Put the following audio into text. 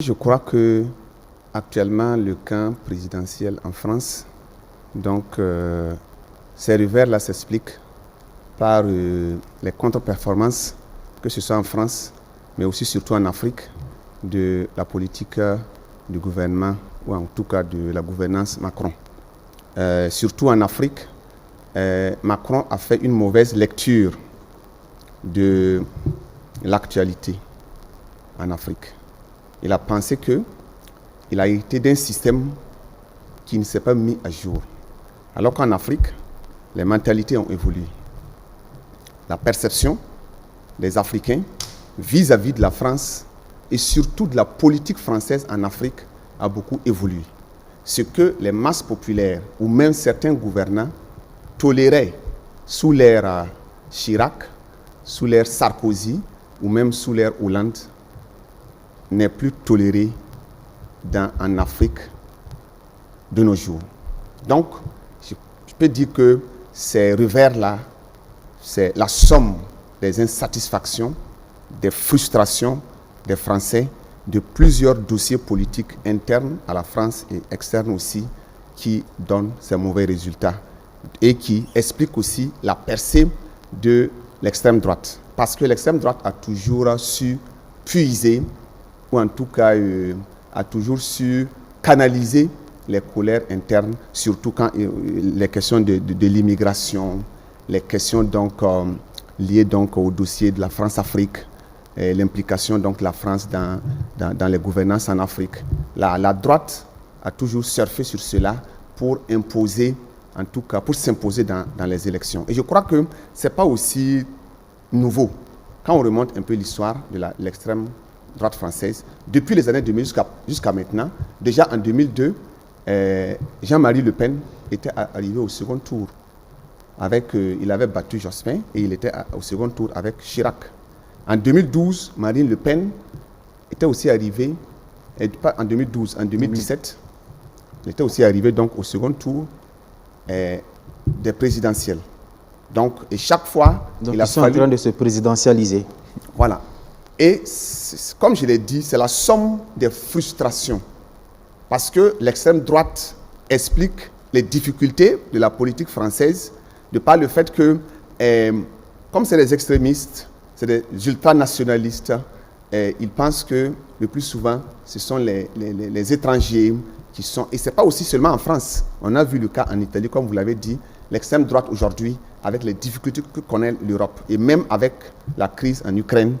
Je crois que actuellement le camp présidentiel en France, ces revers-là s'expliquent par les contre-performances, que ce soit en France, mais aussi surtout en Afrique, de la politique du gouvernement, ou en tout cas de la gouvernance Macron. Surtout en Afrique, Macron a fait une mauvaise lecture de l'actualité en Afrique. Il a pensé qu'il a hérité d'un système qui ne s'est pas mis à jour. Alors qu'en Afrique, les mentalités ont évolué. La perception des Africains vis-à-vis de la France et surtout de la politique française en Afrique a beaucoup évolué. Ce que les masses populaires ou même certains gouvernants toléraient sous l'ère Chirac, sous l'ère Sarkozy ou même sous l'ère Hollande n'est plus toléré en Afrique de nos jours. Donc, je peux dire que ces revers-là, c'est la somme des insatisfactions, des frustrations des Français, de plusieurs dossiers politiques internes à la France et externes aussi, qui donnent ces mauvais résultats et qui expliquent aussi la percée de l'extrême droite. Parce que l'extrême droite a toujours su puiser, ou en tout cas a toujours su canaliser les colères internes, surtout quand les questions de l'immigration, les questions liées au dossier de la France-Afrique, l'implication de la France dans les gouvernances en Afrique. La droite a toujours surfé sur cela pour imposer, en tout cas pour s'imposer dans les élections. Et je crois que ce n'est pas aussi nouveau. Quand on remonte un peu l'histoire de l'extrême droite française, depuis les années 2000 jusqu'à maintenant, déjà en 2002, Jean-Marie Le Pen était arrivé au second tour. Il avait battu Jospin et il était au second tour avec Chirac. En 2012, Marine Le Pen était aussi arrivée, pas en 2012, en 2017, elle était aussi arrivée donc au second tour des présidentielles. Donc, et chaque fois, ils sont en train de se présidentialiser. Voilà. Et comme je l'ai dit, c'est la somme des frustrations. Parce que l'extrême droite explique les difficultés de la politique française de par le fait que, comme c'est des extrémistes, c'est des ultranationalistes, ils pensent que le plus souvent, ce sont les étrangers qui sont... Et ce n'est pas aussi seulement en France. On a vu le cas en Italie, comme vous l'avez dit, l'extrême droite aujourd'hui, avec les difficultés que connaît l'Europe, et même avec la crise en Ukraine,